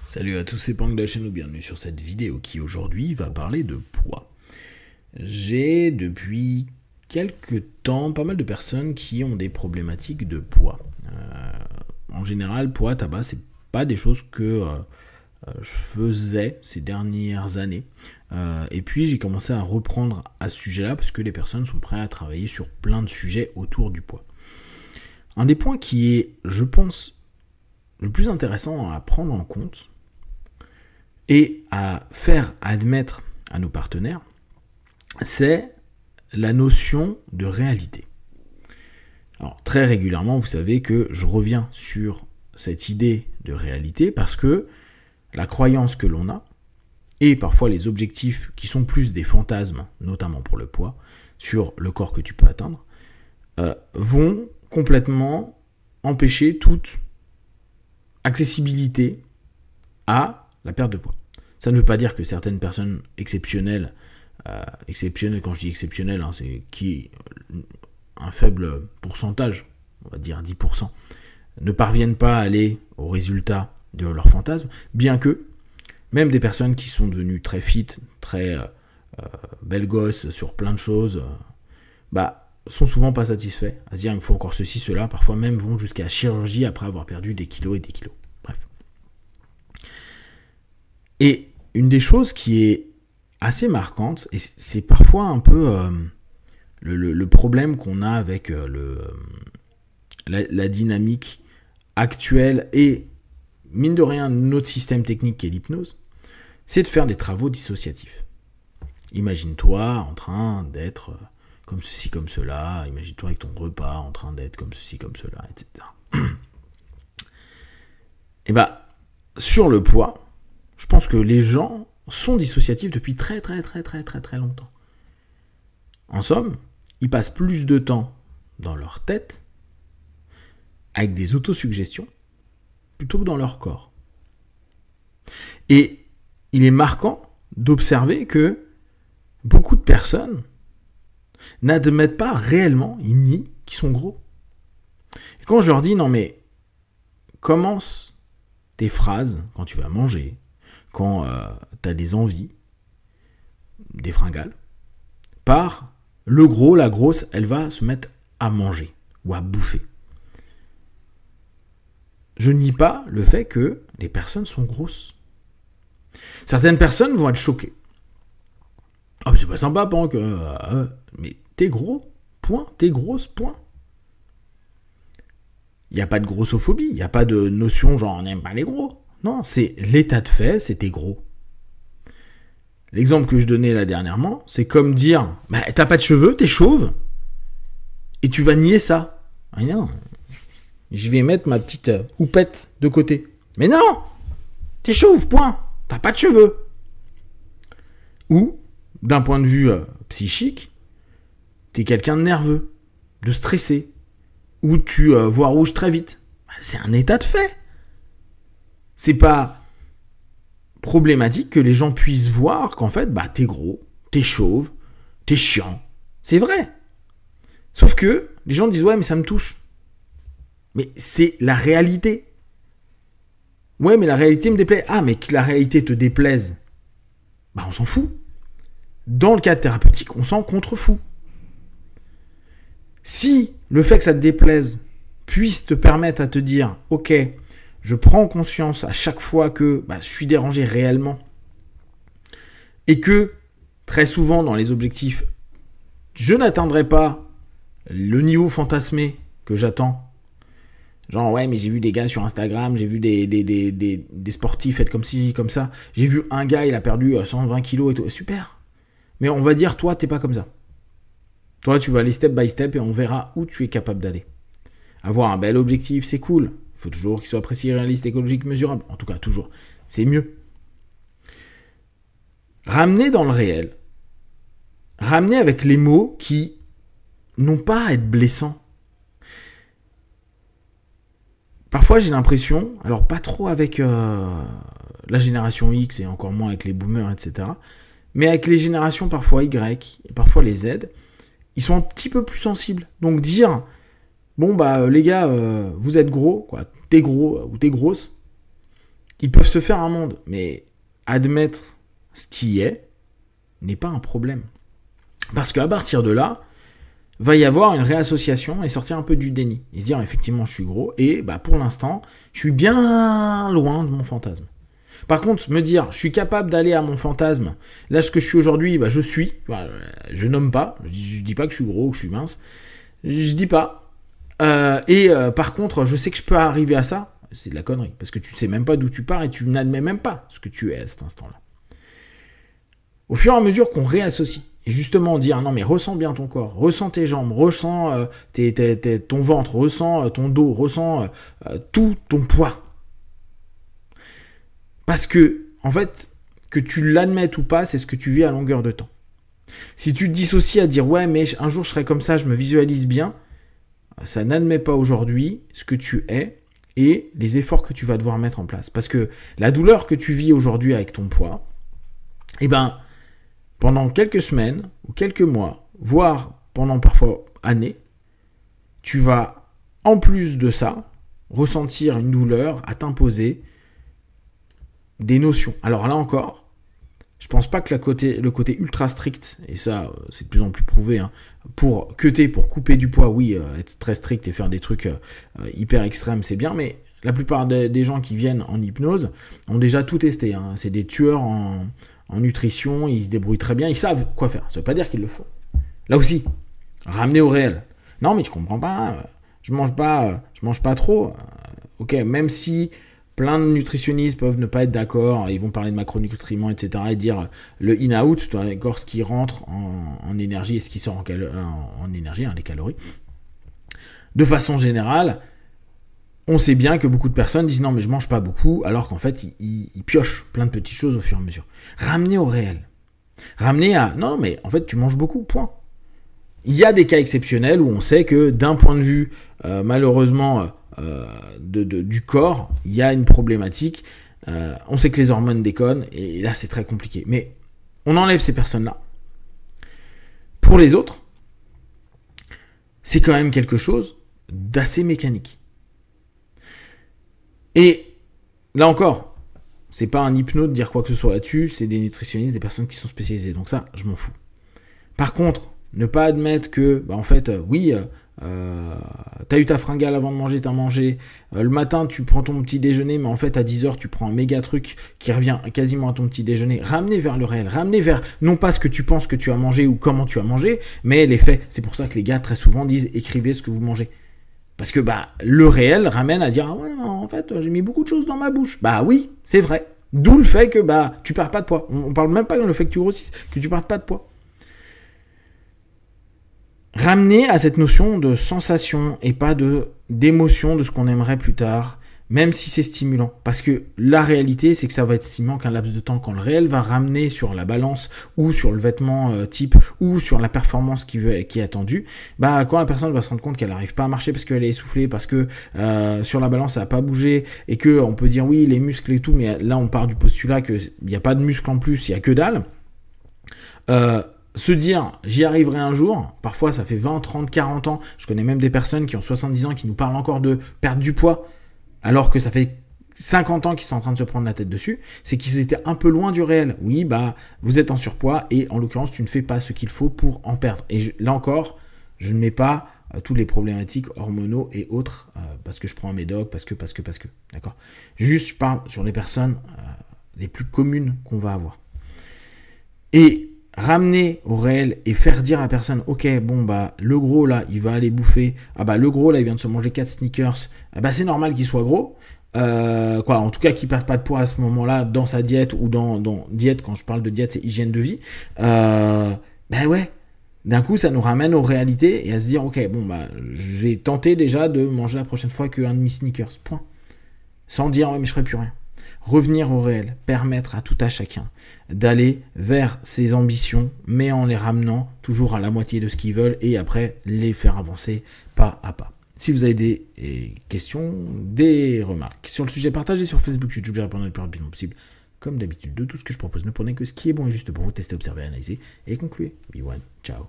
Salut à tous, c'est Pang de la chaîne, bienvenue sur cette vidéo qui aujourd'hui va parler de poids. J'ai depuis quelques temps pas mal de personnes qui ont des problématiques de poids. En général, poids, tabac, c'est pas des choses que je faisais ces dernières années. Et puis j'ai commencé à reprendre à ce sujet-là parce que les personnes sont prêtes à travailler sur plein de sujets autour du poids. Un des points qui est, je pense, le plus intéressant à prendre en compte et à faire admettre à nos partenaires, c'est la notion de réalité. Alors très régulièrement, vous savez que je reviens sur cette idée de réalité parce que la croyance que l'on a, et parfois les objectifs qui sont plus des fantasmes, notamment pour le poids, sur le corps que tu peux atteindre, vont complètement empêcher toute accessibilité à la perte de poids. Ça ne veut pas dire que certaines personnes exceptionnelles, quand je dis exceptionnelles, c'est qui un faible pourcentage, on va dire 10%, ne parviennent pas à aller au résultat de leur fantasme, bien que même des personnes qui sont devenues très fit, très belles gosses sur plein de choses, sont souvent pas satisfaits, à se dire il me faut encore ceci, cela, parfois même vont jusqu'à la chirurgie après avoir perdu des kilos et des kilos. Bref. Et une des choses qui est assez marquante, et c'est parfois un peu le problème qu'on a avec la dynamique actuelle et, mine de rien, notre système technique qui est l'hypnose, c'est de faire des travaux dissociatifs. Imagine-toi en train d'être comme ceci, comme cela, imagine-toi avec ton repas en train d'être comme ceci, comme cela, etc. Et sur le poids, je pense que les gens sont dissociatifs depuis très longtemps. En somme, ils passent plus de temps dans leur tête avec des autosuggestions plutôt que dans leur corps. Et il est marquant d'observer que beaucoup de personnes n'admettent pas réellement, ils nient qu'ils sont gros. Et quand je leur dis non mais commence tes phrases quand tu vas manger, quand tu as des envies, des fringales, par le gros, la grosse, elle va se mettre à manger ou à bouffer. Je nie pas le fait que les personnes sont grosses. Certaines personnes vont être choquées. Ah, mais c'est pas sympa, Pank. Mais t'es gros, point. T'es grosse, point. Il n'y a pas de grossophobie, il n'y a pas de notion genre on n'aime pas les gros. Non, c'est l'état de fait, c'est t'es gros. L'exemple que je donnais là dernièrement, c'est comme dire t'as pas de cheveux, t'es chauve, et tu vas nier ça. Ah non, je vais mettre ma petite houppette de côté. Mais non, t'es chauve, point. T'as pas de cheveux. Ou, d'un point de vue psychique, t'es quelqu'un de nerveux, de stressé, ou tu vois rouge très vite. C'est un état de fait. C'est pas problématique que les gens puissent voir qu'en fait, t'es gros, t'es chauve, t'es chiant. C'est vrai. Sauf que les gens disent ouais, mais ça me touche. Mais c'est la réalité. Ouais, mais la réalité me déplaît. Ah, mais que la réalité te déplaise, on s'en fout. Dans le cadre thérapeutique, on s'en contrefout. Si le fait que ça te déplaise puisse te permettre à te dire ok, je prends conscience à chaque fois que je suis dérangé réellement et que très souvent dans les objectifs, je n'atteindrai pas le niveau fantasmé que j'attends. Genre ouais, mais j'ai vu des gars sur Instagram, j'ai vu des sportifs être comme ci, comme ça. J'ai vu un gars, il a perdu 120 kilos et tout. Super. Mais on va dire, toi, t'es pas comme ça. Toi, tu vas aller step by step et on verra où tu es capable d'aller. Avoir un bel objectif, c'est cool. Il faut toujours qu'il soit précis, réaliste, écologique, mesurable. En tout cas, toujours. C'est mieux. Ramener dans le réel. Ramener avec les mots qui n'ont pas à être blessants. Parfois, j'ai l'impression, alors pas trop avec la génération X et encore moins avec les boomers, etc., mais avec les générations parfois Y, et parfois les Z, ils sont un petit peu plus sensibles. Donc dire, les gars, vous êtes gros, quoi, t'es gros ou t'es grosse, ils peuvent se faire un monde, mais admettre ce qui est n'est pas un problème. Parce qu'à partir de là, va y avoir une réassociation et sortir un peu du déni. Et se dire, effectivement, je suis gros, et pour l'instant, je suis bien loin de mon fantasme. Par contre, me dire, je suis capable d'aller à mon fantasme, là, ce que je suis aujourd'hui, je suis, je nomme pas, je dis pas que je suis gros, que je suis mince, je dis pas. Par contre, je sais que je peux arriver à ça, c'est de la connerie, parce que tu sais même pas d'où tu pars et tu n'admets même pas ce que tu es à cet instant-là. Au fur et à mesure qu'on réassocie, et justement dire, non mais ressens bien ton corps, ressens tes jambes, ressens ton ventre, ressens ton dos, ressens tout ton poids. Parce que, en fait, que tu l'admettes ou pas, c'est ce que tu vis à longueur de temps. Si tu te dissocies à dire, ouais, mais un jour je serai comme ça, je me visualise bien, ça n'admet pas aujourd'hui ce que tu es et les efforts que tu vas devoir mettre en place. Parce que la douleur que tu vis aujourd'hui avec ton poids, pendant quelques semaines ou quelques mois, voire pendant parfois années, tu vas, en plus de ça, ressentir une douleur à t'imposer des notions. Alors là encore, je pense pas que le côté ultra strict, et ça c'est de plus en plus prouvé, pour cutter, pour couper du poids, oui, être très strict et faire des trucs hyper extrêmes, c'est bien, mais la plupart des gens qui viennent en hypnose ont déjà tout testé. C'est des tueurs en nutrition, ils se débrouillent très bien, ils savent quoi faire. Ça veut pas dire qu'ils le font. Là aussi, ramener au réel. Non, mais je comprends pas, je mange pas trop. Ok, même si plein de nutritionnistes peuvent ne pas être d'accord, ils vont parler de macronutriments, etc. et dire le in-out, d'accord, ce qui rentre en énergie et ce qui sort en énergie, les calories. De façon générale, on sait bien que beaucoup de personnes disent non mais je mange pas beaucoup, alors qu'en fait ils piochent plein de petites choses au fur et à mesure. Ramener au réel. Ramener à non mais en fait tu manges beaucoup, point. Il y a des cas exceptionnels où on sait que d'un point de vue malheureusement du corps, il y a une problématique. On sait que les hormones déconnent et là c'est très compliqué. Mais on enlève ces personnes-là. Pour les autres, c'est quand même quelque chose d'assez mécanique. Et là encore, c'est pas un hypno de dire quoi que ce soit là-dessus, c'est des nutritionnistes, des personnes qui sont spécialisées. Donc ça, je m'en fous. Par contre, ne pas admettre que, t'as eu ta fringale avant de manger, t'as mangé. Le matin, tu prends ton petit déjeuner, mais en fait, à 10h, tu prends un méga truc qui revient quasiment à ton petit déjeuner. Ramener vers le réel, ramener vers, non pas ce que tu penses que tu as mangé ou comment tu as mangé, mais les faits. C'est pour ça que les gars, très souvent, disent écrivez ce que vous mangez. Parce que le réel ramène à dire ah ouais, non, en fait, j'ai mis beaucoup de choses dans ma bouche. Oui, c'est vrai. D'où le fait que tu perds pas de poids. On parle même pas de le fait que tu grossisses, que tu perds pas de poids. Ramener à cette notion de sensation et pas d'émotion de ce qu'on aimerait plus tard, même si c'est stimulant. Parce que la réalité, c'est que ça va être stimulant qu'un laps de temps. Quand le réel va ramener sur la balance ou sur le vêtement type ou sur la performance qui est attendue, quand la personne va se rendre compte qu'elle n'arrive pas à marcher parce qu'elle est essoufflée, parce que sur la balance ça n'a pas bougé et qu'on peut dire oui les muscles et tout, mais là on part du postulat qu'il n'y a pas de muscles en plus, il n'y a que dalle. Se dire j'y arriverai un jour, parfois ça fait 20, 30, 40 ans, je connais même des personnes qui ont 70 ans qui nous parlent encore de perdre du poids, alors que ça fait 50 ans qu'ils sont en train de se prendre la tête dessus, c'est qu'ils étaient un peu loin du réel. Oui, vous êtes en surpoids et en l'occurrence tu ne fais pas ce qu'il faut pour en perdre. Et là encore, je ne mets pas toutes les problématiques hormonaux et autres, parce que je prends un médoc, parce que, d'accord. Juste je parle sur les personnes les plus communes qu'on va avoir. Et ramener au réel et faire dire à la personne ok le gros là il va aller bouffer, le gros là il vient de se manger 4 sneakers, c'est normal qu'il soit gros, en tout cas qu'il perde pas de poids à ce moment là dans sa diète ou dans diète. Quand je parle de diète c'est hygiène de vie, ouais, d'un coup ça nous ramène aux réalités et à se dire ok je vais tenter déjà de manger la prochaine fois qu'un demi sneakers, point, sans dire mais je ferai plus rien. Revenir au réel, permettre à tout à chacun d'aller vers ses ambitions, mais en les ramenant toujours à la moitié de ce qu'ils veulent et après les faire avancer pas à pas. Si vous avez des questions, des remarques sur le sujet, partagez sur Facebook, YouTube, je répondrai le plus rapidement possible. Comme d'habitude, de tout ce que je propose, ne prenez que ce qui est bon et juste pour vous, tester, observer, analyser et concluez. Be one, ciao.